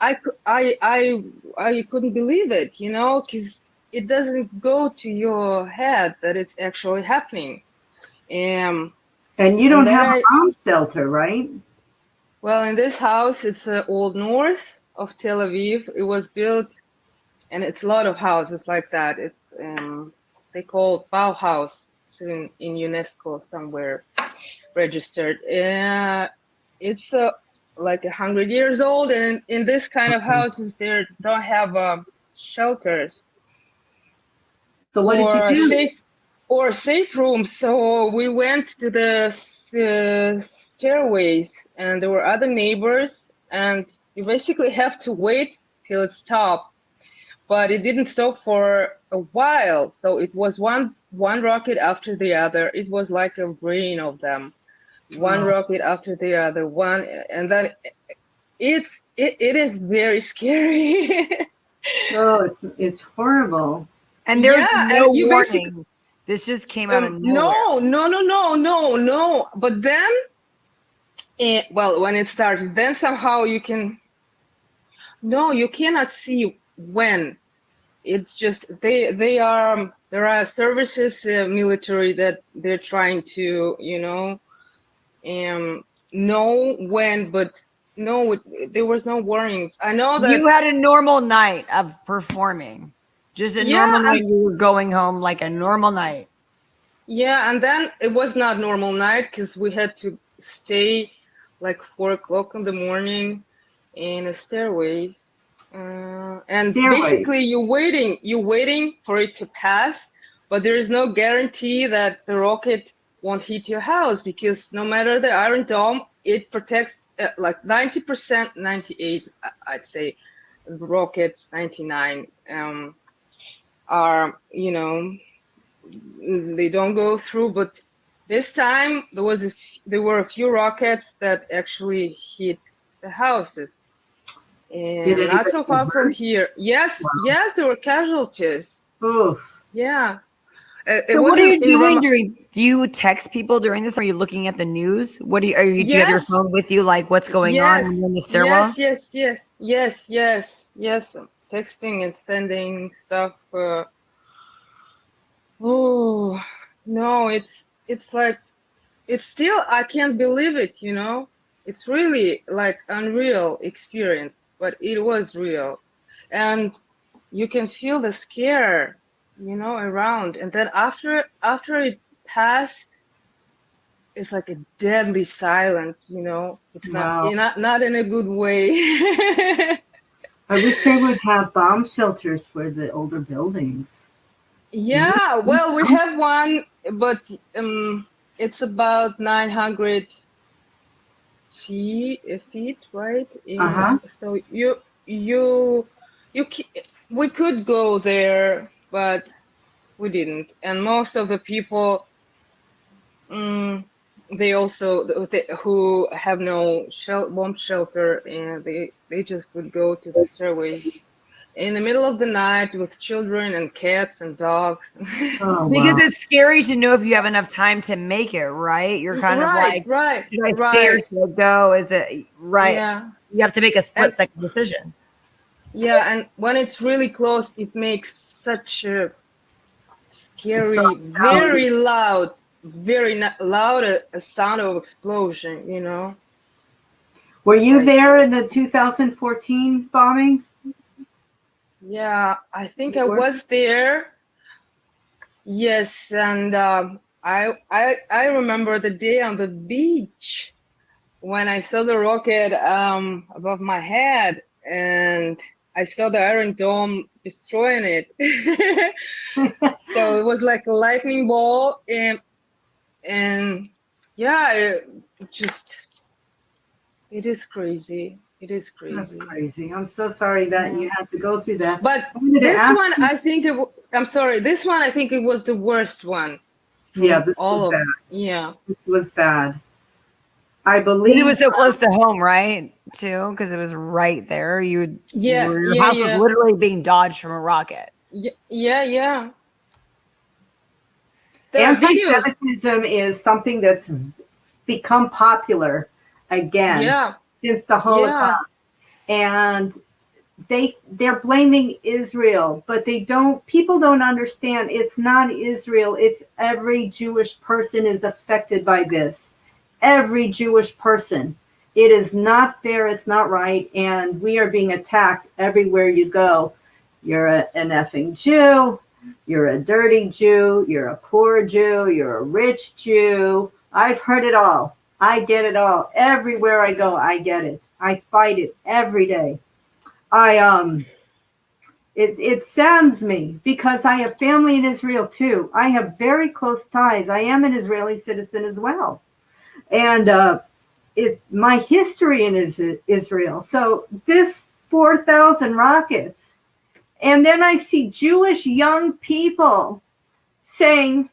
couldn't believe it, you know, because it doesn't go to your head that it's actually happening.
And you don't have a bomb shelter, right?
Well, in this house, it's old north of Tel Aviv. It was built, and it's a lot of houses like that. It's they call it Bauhaus. It's in UNESCO somewhere registered. It's like 100 years old, and in this kind of houses, they don't have shelters.
So what did you do?
Safe rooms. So we went to the stairways, and there were other neighbors, and you basically have to wait till it stopped. But it didn't stop for a while, so it was one rocket after the other. It was like a rain of them, one rocket after the other, one, and then it is very scary.
Oh, it's horrible.
And there's no warning. This just came out of nowhere.
No. But then, well, when it started, then somehow you cannot see when. It's just there are services, military, that they're trying to, you know when, but no, there was no warnings. I know that
you had a normal night of performing. Just a normal night. You were going home like a normal night.
Yeah, and then it was not normal night because we had to stay like 4 o'clock in the morning in the stairways. And basically you're waiting for it to pass, but there is no guarantee that the rocket won't hit your house, because no matter the Iron Dome, it protects like 90%, 98, I'd say, rockets, 99 are, you know, they don't go through. But this time there were a few rockets that actually hit the houses, and not so far from here. Yes, there were casualties.
Oh,
yeah.
So what are you doing do you text people during this? Are you looking at the news? What do you do you have your phone with you, like what's going on in the stairwell?
Yes. I'm texting and sending stuff. Oh no, it's like, it's still, I can't believe it, you know. It's really like unreal experience, but it was real, and you can feel the scare, you know, around. And then after it passed, it's like a deadly silence, you know. It's not in a good way.
I wish they would have bomb shelters for the older buildings.
Yeah, well, we have one, but it's about 900 feet, right? So we could go there, but we didn't. And most of the people, they also who have no bomb shelter, and they just would go to the stairways in the middle of the night with children and cats and dogs.
Oh, because it's scary to know if you have enough time to make it, right? You're kind of like, should I stay or should I go? Is it right? Yeah. You have to make a split-second decision.
Yeah, and when it's really close, it makes such a scary, very loud a sound of explosion, you know.
Were you there in the 2014 bombing?
Yeah, I think I was there. Yes, and I remember the day on the beach when I saw the rocket above my head, and I saw the Iron Dome destroying it. So it was like a lightning bolt, and yeah, it is crazy. It is
That's
crazy.
crazy. I'm so sorry that you had to go through that.
But this one, I think I'm sorry. This one, I think it was the worst one.
Yeah, this
all
was
of
bad.
Yeah,
This was bad. I believe
It was so close to home, right? Too, because it was right there. Your house was literally being dodged from a rocket.
Yeah. There are videos.
Anti-Semitism is something that's become popular again since the Holocaust, and they're blaming Israel, but people don't understand it's not Israel, it's every Jewish person is affected by this. Every Jewish person. It is not fair, it's not right, and we are being attacked everywhere you go. You're an effing Jew, you're a dirty Jew, you're a poor Jew, you're a rich Jew. I've heard it all. I get it all. Everywhere I go, I get it. I fight it every day. It saddens me because I have family in Israel too. I have very close ties. I am an Israeli citizen as well. And my history in Israel. So this 4,000 rockets, and then I see Jewish young people saying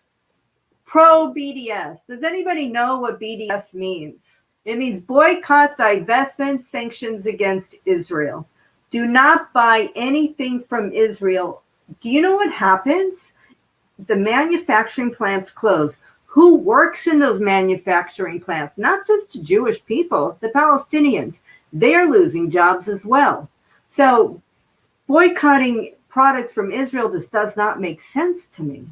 pro BDS. Does anybody know what BDS means? It means boycott, divestment, sanctions against Israel. Do not buy anything from Israel. Do you know what happens? The manufacturing plants close. Who works in those manufacturing plants? Not just Jewish people, the Palestinians. They're losing jobs as well. So boycotting products from Israel just does not make sense to me.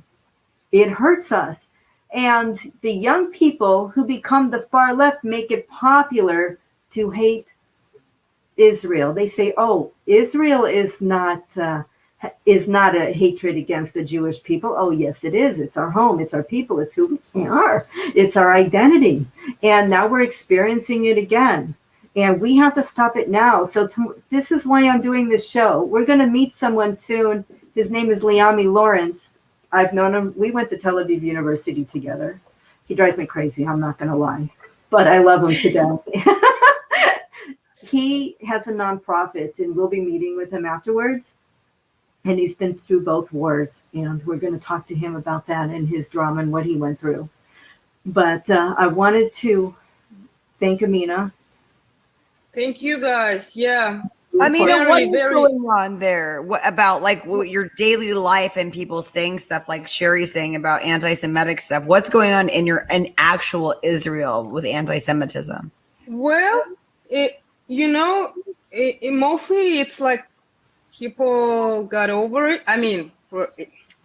It hurts us. And the young people who become the far left make it popular to hate Israel. They say, oh, Israel is not a hatred against the Jewish people. Oh, yes, it is. It's our home. It's our people. It's who we are. It's our identity. And now we're experiencing it again. And we have to stop it now. So this is why I'm doing this show. We're going to meet someone soon. His name is Liami Lawrence. I've known him. We went to Tel Aviv University together. He drives me crazy. I'm not going to lie. But I love him to death. He has a nonprofit, and we'll be meeting with him afterwards. And he's been through both wars, and we're going to talk to him about that and his drama and what he went through. But I wanted to thank Amina.
Thank you, guys. Yeah.
Amina, what is going on there? What about your daily life and people saying stuff like Sherry saying about anti-Semitic stuff? What's going on in actual Israel with anti-Semitism?
Well, mostly it's like people got over it. I mean,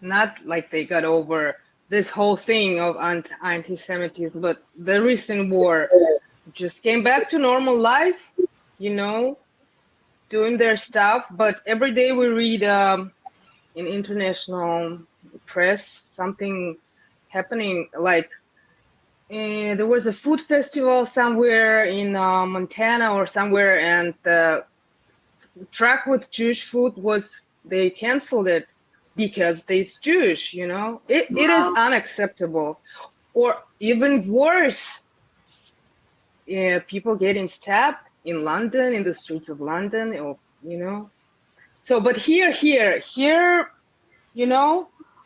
not like they got over this whole thing of anti-Semitism, but the recent war just came back to normal life, doing their stuff. But every day we read in international press something happening, like there was a food festival somewhere in Montana or somewhere, and the truck with Jewish food they canceled it because it's Jewish, It is unacceptable. Or even worse, people getting stabbed in London, in the streets of London, So, but here,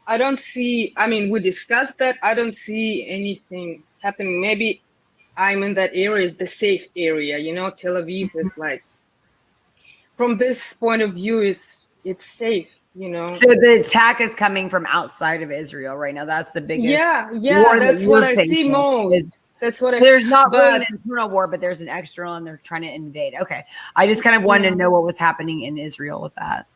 I don't see, we discussed that. I don't see anything happening. Maybe I'm in that area, the safe area, Tel Aviv is like, from this point of view, it's safe,
So the attack is coming from outside of Israel right now. That's the biggest.
Yeah, that's what I see most. That's what
there's not really an internal war, but there's an external, and they're trying to invade. Okay, I just kind of wanted to know what was happening in Israel with that.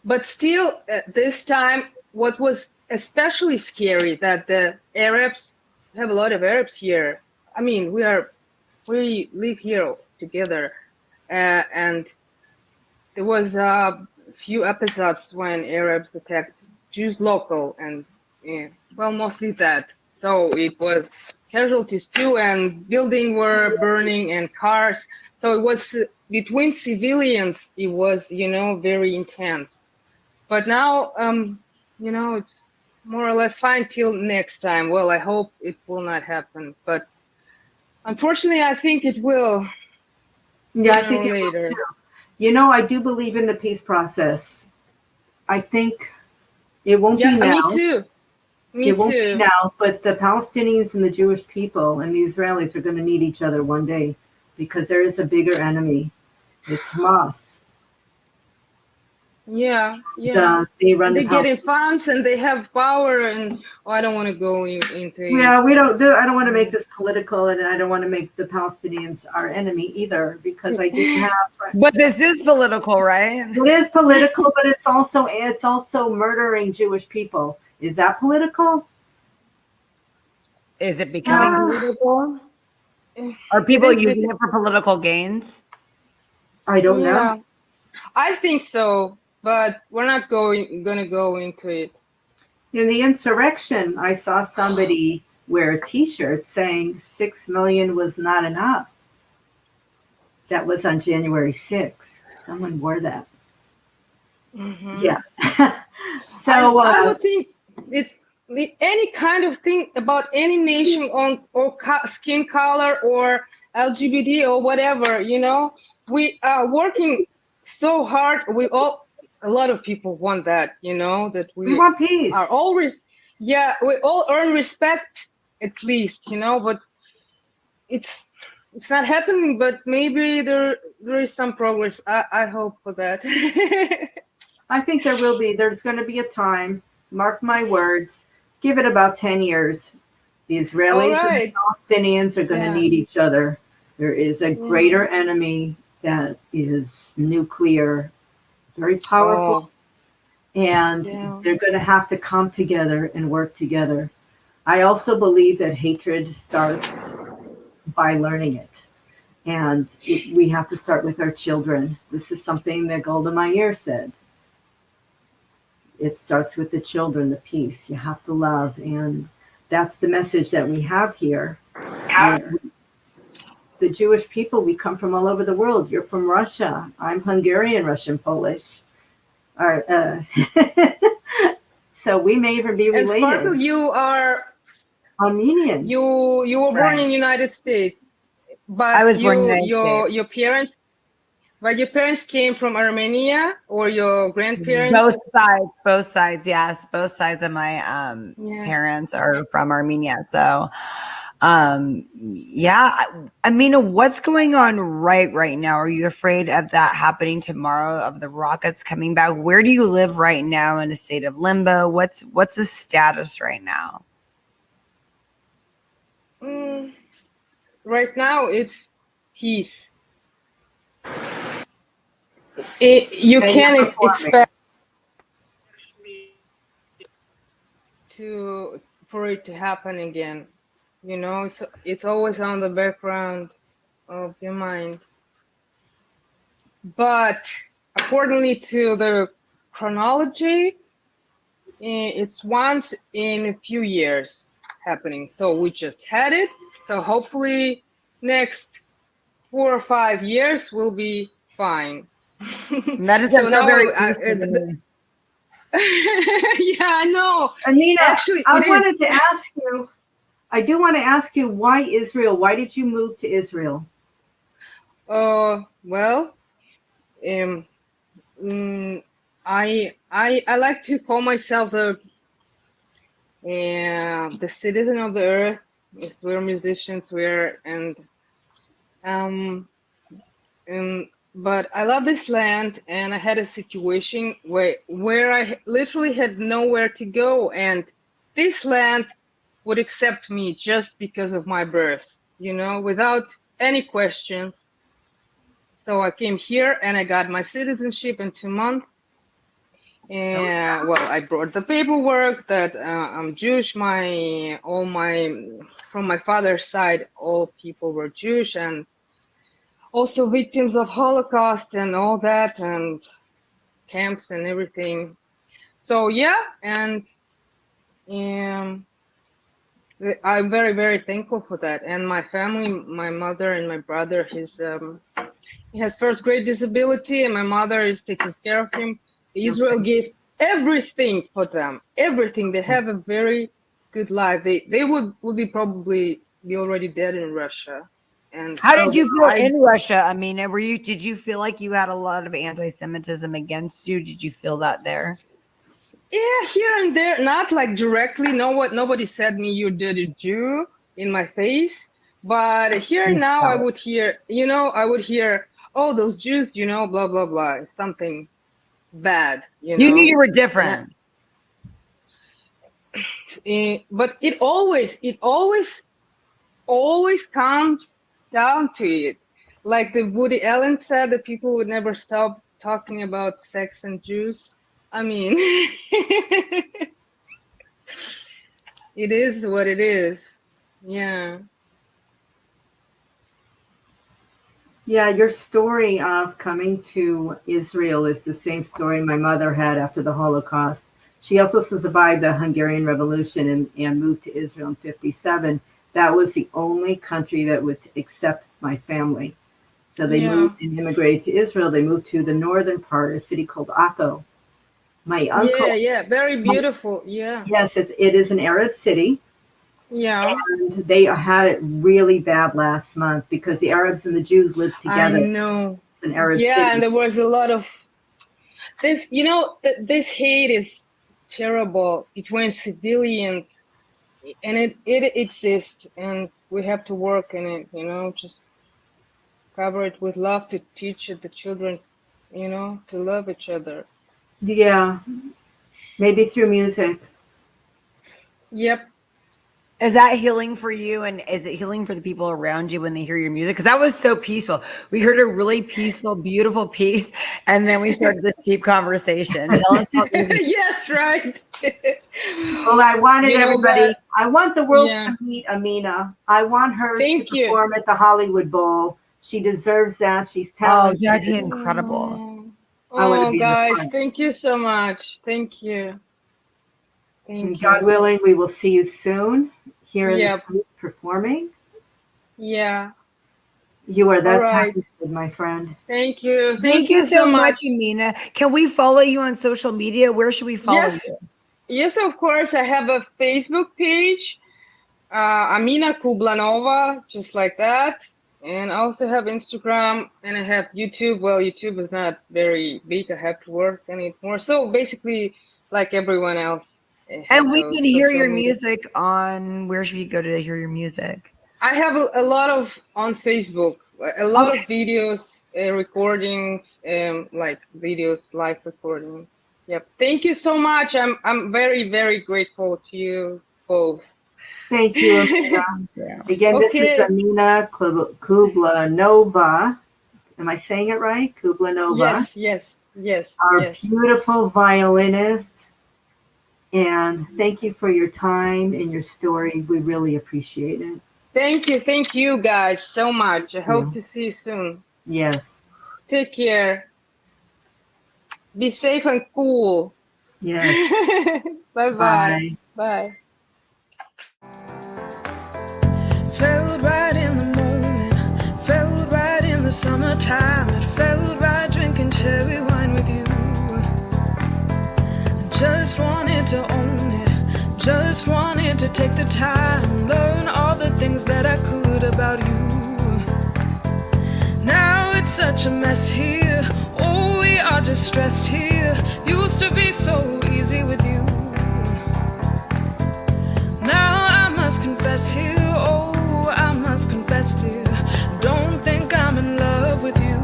But still, this time, what was especially scary that the Arabs, we have a lot of Arabs here. We live here together, and there was a few episodes when Arabs attacked Jews local, and mostly that. So it was casualties too, and buildings were burning and cars. So it was between civilians. It was, very intense. But now, it's more or less fine till next time. Well, I hope it will not happen, but unfortunately, I think it will.
Yeah, I
Sooner
think
or
it will
later.
too. I do believe in the peace process. I think it won't be
Yeah,
now.
me too. Me
It won't be
too.
now, but the Palestinians and the Jewish people and the Israelis are going to need each other one day because there is a bigger enemy. It's Hamas.
Yeah, yeah.
They run
And
the
they get in
Palestinian.
funds and they have power, and I don't want to go into it.
Yeah, we don't. I don't want to make this political, and I don't want to make the Palestinians our enemy either, because I do have.
But this is political, right?
It is political, but it's also murdering Jewish people. Is that political?
Is it becoming
Ah.
political? Are people
It is
using it for political gains?
I don't know.
Yeah, I think so, but we're not gonna go into it.
In the insurrection, I saw somebody wear a T-shirt saying 6 million was not enough. That was on January 6th. Someone wore that.
Mhm.
Yeah. So
I would think any kind of thing about any nation or skin color or LGBT or whatever, we are working so hard. A lot of people want that, that
we want peace.
are always, we all earn respect at least, but it's not happening. But maybe there is some progress. I hope for that.
I think there will be. There's going to be a time. Mark my words. Give it about 10 years. The Israelis and the Palestinians are going to need each other. There is a greater enemy that is nuclear, very powerful, and they're going to have to come together and work together. I also believe that hatred starts by learning it. And we have to start with our children. This is something that Golda Meir said. It starts with the children, the peace. You have to love. And that's the message that we have here. The Jewish people, we come from all over the world. You're from Russia. I'm Hungarian, Russian, Polish. So we may even be related.
And Sparkle, you are
Armenian.
You were born in the United States, but
I was born in the United States.
Your parents, but your parents came from Armenia, or your grandparents?
Both sides, yes. Both sides of my parents are from Armenia. So, Amina, what's going on right now? Are you afraid of that happening tomorrow, of the rockets coming back? Where do you live right now in a state of limbo? What's the status right now?
Right now, it's peace. You can't expect for it to happen again. It's always on the background of your mind. But accordingly to the chronology, it's once in a few years happening. So we just had it. So hopefully next 4 or 5 years will be fine.
That is
so now
very
yeah, I know.
Amina,
actually,
I wanted to ask you, I do want to ask you, why Israel? Why did you move to Israel?
Well, I like to call myself the citizen of the earth. It's where musicians were, but I love this land, and I had a situation where I literally had nowhere to go, and this land would accept me just because of my birth, without any questions. So I came here and I got my citizenship in 2 months. And I brought the paperwork that I'm Jewish. From my father's side, all people were Jewish, and also victims of Holocaust and all that, and camps and everything. So and I'm very, very thankful for that. And my family, my mother and my brother, he has first grade disability, and my mother is taking care of him. Israel gave everything for them, everything. They have a very good life. They would be probably be already dead in Russia. And
How did you feel in Russia, Amina? Did you feel like you had a lot of anti-Semitism against you? Did you feel that there?
Yeah, here and there, not like directly. Nobody said me "you dirty Jew" in my face, but here and now I would hear, oh, those Jews, blah blah blah, something bad. You
knew you were different.
But it always comes down to it. Like the Woody Allen said, that people would never stop talking about sex and Jews. I mean, it is what it is. Yeah.
Yeah, your story of coming to Israel is the same story my mother had after the Holocaust. She also survived the Hungarian Revolution and moved to Israel in 1957. That was the only country that would accept my family. So they moved and immigrated to Israel. They moved to the northern part, a city called Akko. My uncle.
Yeah, very beautiful. Yeah.
Yes, it is an Arab city.
Yeah.
And they had it really bad last month because the Arabs and the Jews lived together.
I know.
It's an Arab city.
And there was a lot of this. This hate is terrible between civilians, and it exists, and we have to work in it. Just cover it with love to teach the children, to love each other.
Yeah, maybe through music.
Yep.
Is that healing for you? And is it healing for the people around you when they hear your music? Because that was so peaceful. We heard a really peaceful, beautiful piece. And then we started this deep conversation. Tell us what music.
Yes, right.
Well, I wanted everybody, I want the world to meet Amina. I want her to perform at the Hollywood Bowl. She deserves that. She's talented.
Oh, that'd be incredible.
Oh, guys, thank you so much. Thank you.
And God willing, we will see you soon here in the States performing.
Yeah.
You are that talented, my friend.
Thank you.
Thank you so much, Amina. Can we follow you on social media? Where should we follow you?
Yes, of course. I have a Facebook page, Amina Kublanova, just like that. And I also have Instagram, and I have YouTube. Well, YouTube is not very big. I have to work on it more. So basically, like everyone else.
And we can hear your music on, where should we go to hear your music?
I have a lot of on Facebook, a lot of videos, recordings, like videos, live recordings. Yep. Thank you so much. I'm very, very grateful to you both.
Thank you, Amina. Again, this is Amina Kublanova. Am I saying it right? Kublanova.
Yes.
Our beautiful violinist. And thank you for your time and your story. We really appreciate it.
Thank you guys so much. I hope to see you soon.
Yes.
Take care. Be safe and cool.
Yes.
Bye-bye. Bye.
Felt right in the moment, felt right in the summertime. It felt right drinking cherry wine with you. Just wanted to own it, just wanted to take the time, learn all the things that I could about you. Now it's such a mess here, oh, we are just stressed here. Used to be so easy with you. Now I must confess here, oh, I must confess, dear, don't think I'm in love with you.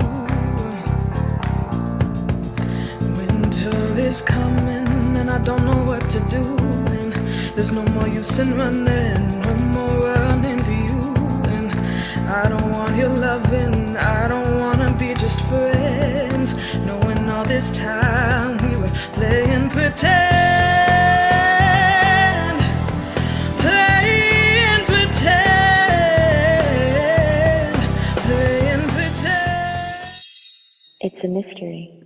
Winter is coming and I don't know what to do, and there's no more use in running, no more running to you. And I don't want your loving, I don't want to be just friends, knowing all this time we were playing pretend, playing pretend, playing pretend.
It's a mystery.